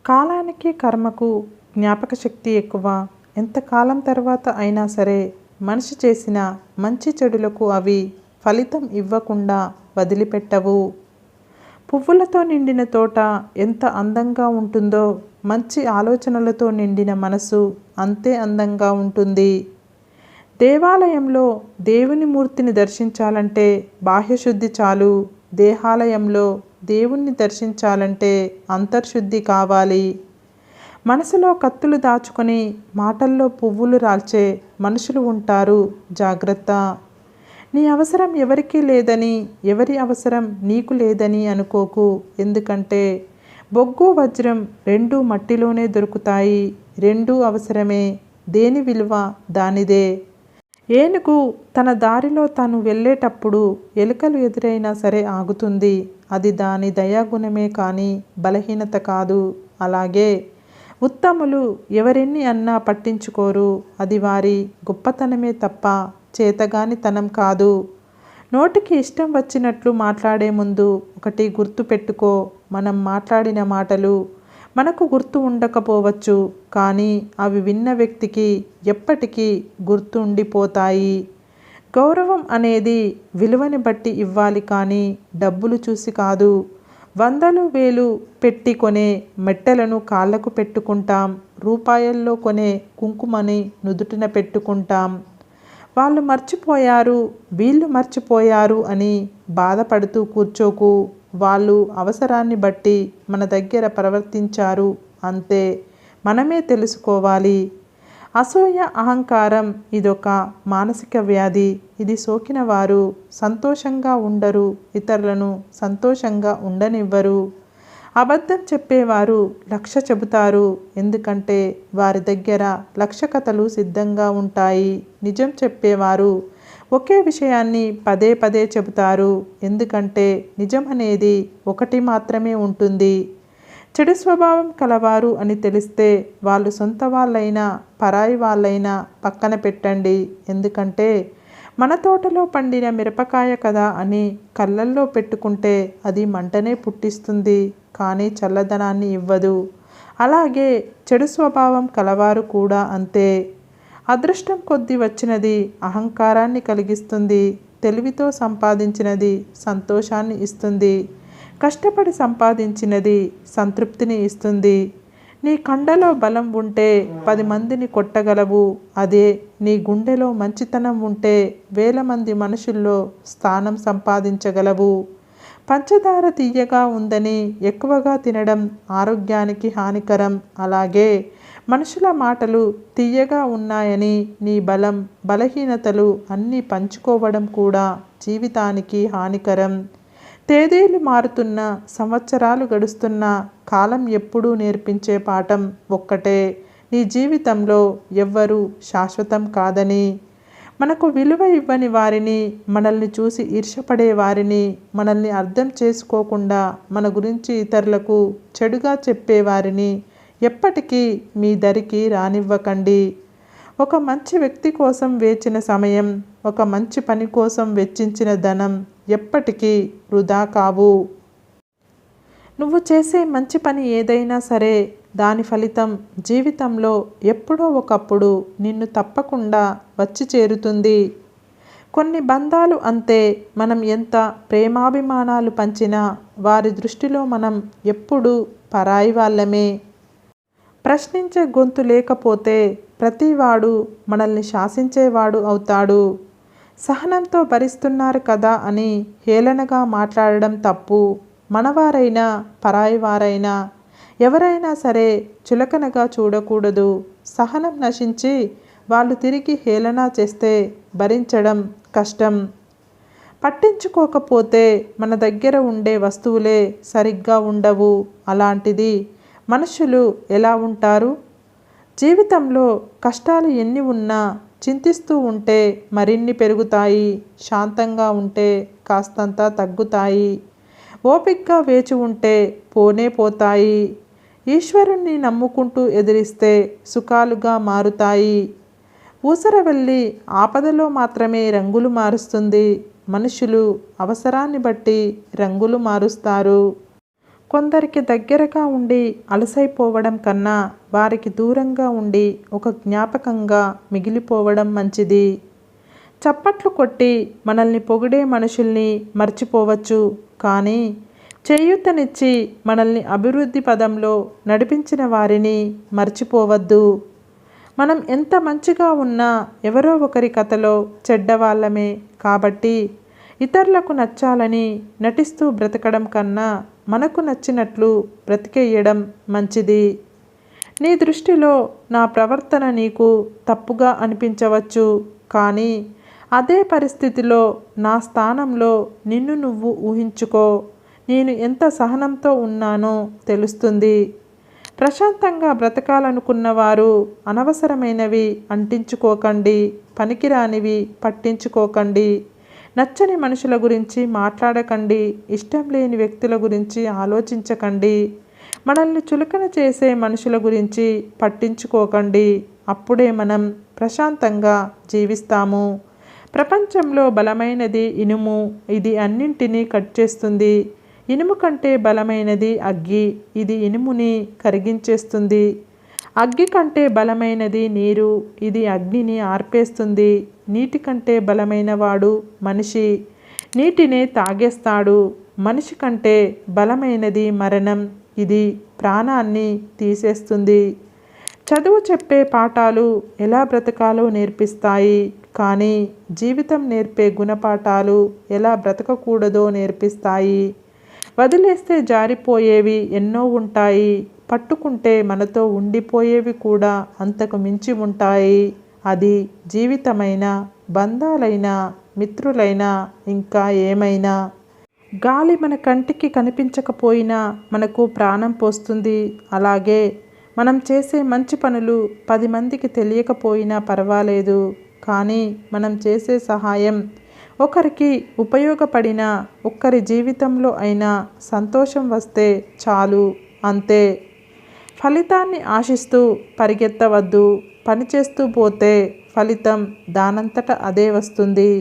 కాలానికి కర్మకు జ్ఞాపక శక్తి ఎక్కువ. ఎంతకాలం తర్వాత అయినా సరే మనిషి చేసిన మంచి చెడులకు అవి ఫలితం ఇవ్వకుండా వదిలిపెట్టవు. పువ్వులతో నిండిన తోట ఎంత అందంగా ఉంటుందో మంచి ఆలోచనలతో నిండిన మనసు అంతే అందంగా ఉంటుంది. దేవాలయంలో దేవుని మూర్తిని దర్శించాలంటే బాహ్యశుద్ధి చాలు. దేహాలయంలో దేవుణ్ణి దర్శించాలంటే అంతర్శుద్ధి కావాలి. మనసులో కత్తులు దాచుకొని మాటల్లో పువ్వులు రాల్చే మనుషులు ఉంటారు. జాగ్రత్త. నీ అవసరం ఎవరికీ లేదని, ఎవరి అవసరం నీకు లేదని అనుకోకు. ఎందుకంటే బొగ్గు వజ్రం రెండూ మట్టిలోనే దొరుకుతాయి. రెండూ అవసరమే. దేని విలువ దానిదే. ఏనుగు తన దారిలో తాను వెళ్ళేటప్పుడు ఎలుకలు ఎదురైనా సరే ఆగుతుంది. అది దాని దయాగుణమే కానీ బలహీనత కాదు. అలాగే ఉత్తములు ఎవరెన్ని అన్నా పట్టించుకోరు. అది వారి గొప్పతనమే తప్ప చేతగానితనం కాదు. నోటికి ఇష్టం వచ్చినట్లు మాట్లాడే ముందు ఒకటి గుర్తు పెట్టుకో. మనం మాట్లాడిన మాటలు మనకు గుర్తు ఉండకపోవచ్చు, కానీ అవి విన్న వ్యక్తికి ఎప్పటికీ గుర్తు ఉండిపోతాయి. గౌరవం అనేది విలువని బట్టి ఇవ్వాలి కానీ డబ్బులు చూసి కాదు. వందలు వేలు పెట్టి కొనే మెట్టెలను కాళ్ళకు పెట్టుకుంటాం. రూపాయల్లో కొనే కుంకుమని నుదుటిన పెట్టుకుంటాం. వాళ్ళు మర్చిపోయారు, వీళ్ళు మర్చిపోయారు అని బాధపడుతూ కూర్చోకు. వాళ్ళు అవసరాన్ని బట్టి మన దగ్గర ప్రవర్తించారు అంతే. మనమే తెలుసుకోవాలి. అసూయ, అహంకారం ఇదొక మానసిక వ్యాధి. ఇది సోకిన వారు సంతోషంగా ఉండరు, ఇతరులను సంతోషంగా ఉండనివ్వరు. అబద్ధం చెప్పేవారు 1,00,000 చెబుతారు. ఎందుకంటే వారి దగ్గర 1,00,000 కథలు సిద్ధంగా ఉంటాయి. నిజం చెప్పేవారు ఒకే విషయాన్ని పదే పదే చెబుతారు. ఎందుకంటే నిజం అనేది ఒకటి మాత్రమే ఉంటుంది. చెడు స్వభావం కలవారు అని తెలిస్తే వాళ్ళు సొంత వాళ్ళైనా పరాయి వాళ్ళైనా పక్కన పెట్టండి. ఎందుకంటే మన తోటలో పండిన మిరపకాయ కదా అని కళ్ళల్లో పెట్టుకుంటే అది మంటనే పుట్టిస్తుంది, కానీ చల్లదనాన్ని ఇవ్వదు. అలాగే చెడు స్వభావం కలవారు కూడా అంతే. అదృష్టం కొద్దీ వచ్చినది అహంకారాన్ని కలిగిస్తుంది. తెలివితో సంపాదించినది సంతోషాన్ని ఇస్తుంది. కష్టపడి సంపాదించినది సంతృప్తిని ఇస్తుంది. నీ కండలో బలం ఉంటే 10 మందిని కొట్టగలవు. అదే నీ గుండెలో మంచితనం ఉంటే 1,000 మంది మనుషుల్లో స్థానం సంపాదించగలవు. పంచదార తియ్యగా ఉందని ఎక్కువగా తినడం ఆరోగ్యానికి హానికరం. అలాగే మనుషుల మాటలు తియ్యగా ఉన్నాయని నీ బలం, బలహీనతలు అన్నీ పంచుకోవడం కూడా జీవితానికి హానికరం. తేదీలు మారుతున్న, సంవత్సరాలు గడుస్తున్న కాలం ఎప్పుడూ నేర్పించే పాఠం ఒక్కటే. నీ జీవితంలో ఎవ్వరూ శాశ్వతం కాదని. మనకు విలువ ఇవ్వని వారిని, మనల్ని చూసి ఈర్ష్యపడే వారిని, మనల్ని అర్థం చేసుకోకుండా మన గురించి ఇతరులకు చెడుగా చెప్పేవారిని ఎప్పటికీ మీ దరికి రానివ్వకండి. ఒక మంచి వ్యక్తి కోసం వేచిన సమయం, ఒక మంచి పని కోసం వెచ్చించిన ధనం ఎప్పటికీ వృధా కావు. నువ్వు చేసే మంచి పని ఏదైనా సరే దాని ఫలితం జీవితంలో ఎప్పుడో ఒకప్పుడు నిన్ను తప్పకుండా వచ్చి చేరుతుంది. కొన్ని బంధాలు అంతే. మనం ఎంత ప్రేమాభిమానాలు పంచినా వారి దృష్టిలో మనం ఎప్పుడూ పరాయి వాళ్ళమే. ప్రశ్నించే గొంతు లేకపోతే ప్రతివాడు మనల్ని శాసించేవాడు అవుతాడు. సహనంతో భరిస్తున్నారు కదా అని హేళనగా మాట్లాడడం తప్పు. మనవారైనా పరాయి వారైనా ఎవరైనా సరే చులకనగా చూడకూడదు. సహనం నశించి వాళ్ళు తిరిగి హేళన చేస్తే భరించడం కష్టం. పట్టించుకోకపోతే మన దగ్గర ఉండే వస్తువులే సరిగ్గా ఉండవు. అలాంటిది మనుషులు ఎలా ఉంటారు? జీవితంలో కష్టాలు ఎన్ని ఉన్నా చింతిస్తూ ఉంటే మరిన్ని పెరుగుతాయి. శాంతంగా ఉంటే కాస్తంత తగ్గుతాయి. ఓపికగా వేచి ఉంటే పోనే పోతాయి. ఈశ్వరుణ్ణి నమ్ముకుంటూ ఎదిరిస్తే సుఖాలుగా మారుతాయి. ఊసరవెల్లి ఆపదలో మాత్రమే రంగులు మారుస్తుంది. మనుషులు అవసరాన్ని బట్టి రంగులు మారుస్తారు. కొందరికి దగ్గరగా ఉండి అలసైపోవడం కన్నా వారికి దూరంగా ఉండి ఒక జ్ఞాపకంగా మిగిలిపోవడం మంచిది. చప్పట్లు కొట్టి మనల్ని పొగిడే మనుషుల్ని మర్చిపోవచ్చు, కానీ చేయూతనిచ్చి మనల్ని అభివృద్ధి పదంలో నడిపించిన వారిని మర్చిపోవద్దు. మనం ఎంత మంచిగా ఉన్నా ఎవరో ఒకరి కథలో చెడ్డవాళ్ళమే. కాబట్టి ఇతరులకు నచ్చాలని నటిస్తూ బ్రతకడం కన్నా మనకు నచ్చినట్లు బ్రతికేయడం మంచిది. నీ దృష్టిలో నా ప్రవర్తన నీకు తప్పుగా అనిపించవచ్చు, కానీ అదే పరిస్థితిలో నా స్థానంలో నిన్ను నువ్వు ఊహించుకో. నేను ఎంత సహనంతో ఉన్నానో తెలుస్తుంది. ప్రశాంతంగా బ్రతకాలనుకున్నవారు అనవసరమైనవి అంటించుకోకండి, పనికిరానివి పట్టించుకోకండి, నచ్చని మనుషుల గురించి మాట్లాడకండి, ఇష్టం లేని వ్యక్తుల గురించి ఆలోచించకండి, మనల్ని చులకన చేసే మనుషుల గురించి పట్టించుకోకండి. అప్పుడే మనం ప్రశాంతంగా జీవిస్తాము. ప్రపంచంలో బలమైనది ఇనుము, ఇది అన్నింటినీ కట్ చేస్తుంది. ఇనుము కంటే బలమైనది అగ్గి, ఇది ఇనుముని కరిగించేస్తుంది. అగ్గి కంటే బలమైనది నీరు, ఇది అగ్నిని ఆర్పేస్తుంది. నీటి కంటే బలమైన వాడు మనిషి, నీటినే తాగేస్తాడు. మనిషి కంటే బలమైనది మరణం, ఇది ప్రాణాన్ని తీసేస్తుంది. చదువు చెప్పే పాఠాలు ఎలా బ్రతకాలో నేర్పిస్తాయి, కానీ జీవితం నేర్పే గుణపాఠాలు ఎలా బ్రతకకూడదో నేర్పిస్తాయి. వదిలేస్తే జారిపోయేవి ఎన్నో ఉంటాయి, పట్టుకుంటే మనతో ఉండిపోయేవి కూడా అంతకు మించి ఉంటాయి. అది జీవితమైనా, బంధాలైనా, మిత్రులైనా, ఇంకా ఏమైనా. గాలి మన కంటికి కనిపించకపోయినా మనకు ప్రాణం పోస్తుంది. అలాగే మనం చేసే మంచి పనులు 10 మందికి తెలియకపోయినా పర్వాలేదు, కానీ మనం చేసే సహాయం ఒకరికి ఉపయోగపడిన ఒక్కరి జీవితంలో అయినా సంతోషం వస్తే చాలు, అంతే. ఫలితాన్ని ఆశిస్తూ పరిగెత్తవద్దు. పనిచేస్తూ పోతే ఫలితం దానంతట అదే వస్తుంది.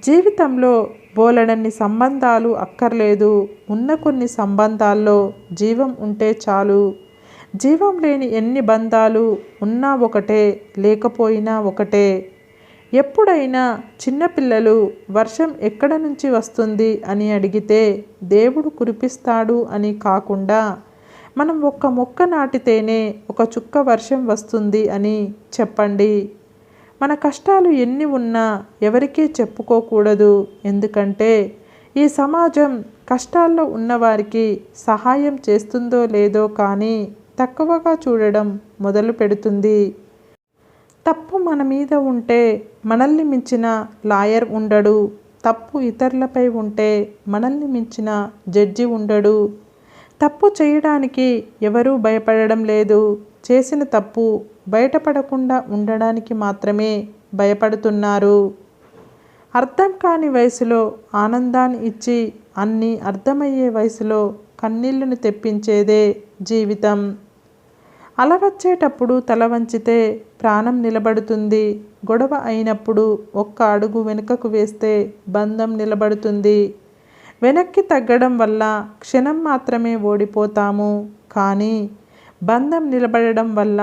జీవితంలో బోలెడన్ని సంబంధాలు అక్కర్లేదు, ఉన్న కొన్ని సంబంధాల్లో జీవం ఉంటే చాలు. జీవం లేని ఎన్ని బంధాలు ఉన్నా ఒకటే, లేకపోయినా ఒకటే. ఎప్పుడైనా చిన్నపిల్లలు వర్షం ఎక్కడ నుంచి వస్తుంది అని అడిగితే దేవుడు కురిపిస్తాడు అని కాకుండా, మనం ఒక్క మొక్క నాటితేనే ఒక చుక్క వర్షం వస్తుంది అని చెప్పండి. మన కష్టాలు ఎన్ని ఉన్నా ఎవరికీ చెప్పుకోకూడదు, ఎందుకంటే ఈ సమాజం కష్టాల్లో ఉన్నవారికి సహాయం చేస్తుందో లేదో కానీ తక్కువగా చూడడం మొదలు పెడుతుంది. తప్పు మన మీద ఉంటే మనల్ని మించిన లాయర్ ఉండడు, తప్పు ఇతరులపై ఉంటే మనల్ని మించిన జడ్జి ఉండడు. తప్పు చేయడానికి ఎవరూ భయపడడం లేదు, చేసిన తప్పు బయటపడకుండా ఉండడానికి మాత్రమే భయపడుతున్నారు. అర్థం కాని వయసులో ఆనందాన్ని ఇచ్చి అన్నీ అర్థమయ్యే వయసులో కన్నీళ్లను తెప్పించేదే జీవితం. అల వచ్చేటప్పుడు తల వంచితే ప్రాణం నిలబడుతుంది. గొడవ అయినప్పుడు ఒక్క అడుగు వెనుకకు వేస్తే బంధం నిలబడుతుంది. వెనక్కి తగ్గడం వల్ల క్షణం మాత్రమే ఓడిపోతాము, కానీ బంధం నిలబడడం వల్ల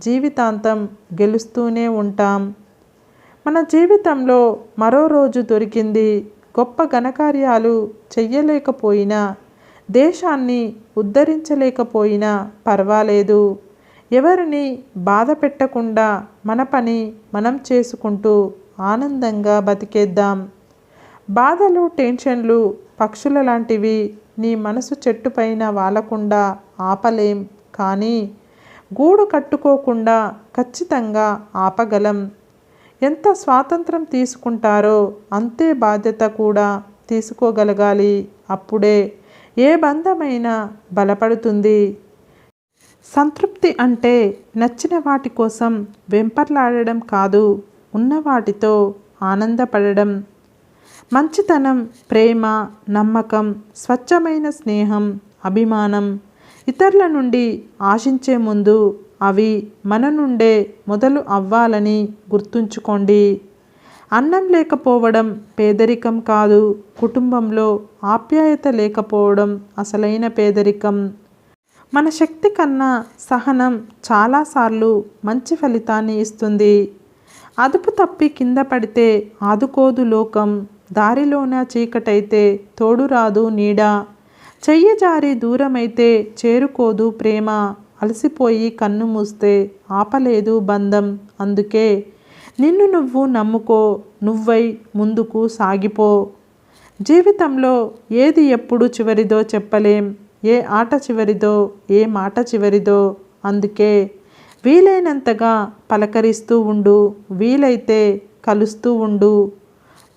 జీవితాంతం గెలుస్తూనే ఉంటాం. మన జీవితంలో మరో రోజు దొరికింది. గొప్ప ఘనకార్యాలు చెయ్యలేకపోయినా, దేశాన్ని ఉద్ధరించలేకపోయినా పర్వాలేదు. ఎవరిని బాధ పెట్టకుండా మన పని మనం చేసుకుంటూ ఆనందంగా బతికేద్దాం. బాధలు, టెన్షన్లు పక్షుల లాంటివి. నీ మనసు చెట్టుపైన వాలకుండా ఆపలేం, కానీ గూడు కట్టుకోకుండా ఖచ్చితంగా ఆపగలం. ఎంత స్వాతంత్రం తీసుకుంటారో అంతే బాధ్యత కూడా తీసుకోగలగాలి. అప్పుడే ఏ బంధమైనా బలపడుతుంది. సంతృప్తి అంటే నచ్చిన వాటి కోసం వెంపర్లాడడం కాదు, ఉన్న వాటితో ఆనందపడడం. మంచితనం, ప్రేమ, నమ్మకం, స్వచ్ఛమైన స్నేహం, అభిమానం ఇతరుల నుండి ఆశించే ముందు అవి మన నుండే మొదలు అవ్వాలని గుర్తుంచుకోండి. అన్నం లేకపోవడం పేదరికం కాదు, కుటుంబంలో ఆప్యాయత లేకపోవడం అసలైన పేదరికం. మన శక్తి కన్నా సహనం చాలాసార్లు మంచి ఫలితాన్ని ఇస్తుంది. అదుపు తప్పి కింద పడితే ఆదుకోదు లోకం, దారిలోన చీకటైతే తోడురాదు నీడ, చెయ్యి జారి దూరమైతే చేరుకోదు ప్రేమ, అలసిపోయి కన్ను మూస్తే ఆపలేదు బంధం. అందుకే నిన్ను నువ్వు నమ్ముకో, నువ్వై ముందుకు సాగిపో. జీవితంలో ఏది ఎప్పుడు చివరిదో చెప్పలేం, ఏ ఆట చివరిదో ఏ మాట చివరిదో. అందుకే వీలైనంతగా పలకరిస్తూ ఉండు, వీలైతే కలుస్తూ ఉండు.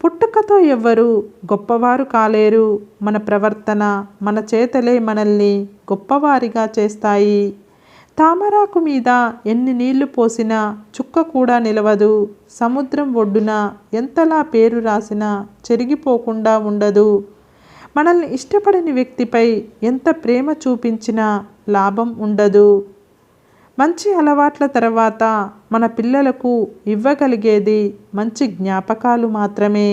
పుట్టుకతో ఎవ్వరు గొప్పవారు కాలేరు, మన ప్రవర్తన మన చేతలే మనల్ని గొప్పవారిగా చేస్తాయి. తామరాకు మీద ఎన్ని నీళ్లు పోసినా చుక్క కూడా నిలవదు, సముద్రం ఒడ్డున ఎంతలా పేరు రాసినా చెరిగిపోకుండా ఉండదు. మనల్ని ఇష్టపడని వ్యక్తిపై ఎంత ప్రేమ చూపించినా లాభం ఉండదు. మంచి అలవాట్ల తర్వాత మన పిల్లలకు ఇవ్వగలిగేది మంచి జ్ఞాపకాలు మాత్రమే.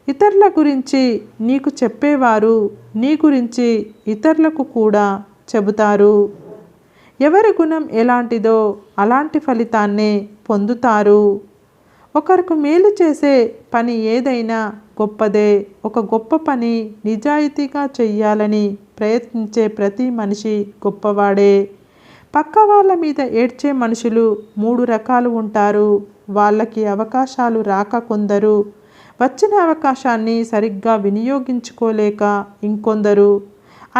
ఇతరుల గురించి నీకు చెప్పేవారు నీ గురించి ఇతరులకు కూడా చెబుతారు. ఎవరి గుణం ఎలాంటిదో అలాంటి ఫలితాన్నే పొందుతారు. ఒకరికి మేలు చేసే పని ఏదైనా గొప్పదే. ఒక గొప్ప పని నిజాయితీగా చెయ్యాలని ప్రయత్నించే ప్రతి మనిషి గొప్పవాడే. పక్క వాళ్ళ మీద ఏడ్చే మనుషులు 3 రకాలు ఉంటారు. వాళ్ళకి అవకాశాలు రాక కొందరు, వచ్చిన అవకాశాన్ని సరిగ్గా వినియోగించుకోలేక ఇంకొందరు,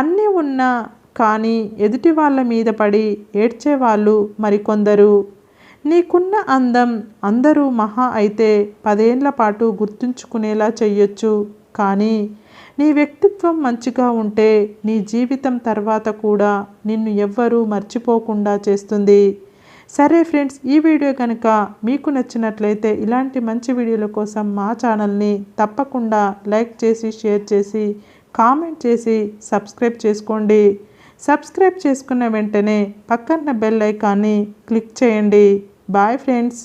అన్నీ ఉన్నా కానీ ఎదుటి వాళ్ళ మీద పడి ఏడ్చేవాళ్ళు మరికొందరు. నీకున్న అందం అందరూ మహా అయితే 10 ఏళ్ల పాటు గుర్తుంచుకునేలా చెయ్యొచ్చు, కానీ నీ వ్యక్తిత్వం మంచిగా ఉంటే నీ జీవితం తర్వాత కూడా నిన్ను ఎవ్వరూ మర్చిపోకుండా చేస్తుంది. సరే ఫ్రెండ్స్, ఈ వీడియో కనుక మీకు నచ్చినట్లయితే ఇలాంటి మంచి వీడియోల కోసం మా ఛానల్ని తప్పకుండా లైక్ చేసి, షేర్ చేసి, కామెంట్ చేసి సబ్స్క్రైబ్ చేసుకోండి. సబ్స్క్రైబ్ చేసుకున్న వెంటనే పక్కన బెల్ ఐకాన్ని క్లిక్ చేయండి. Bye friends.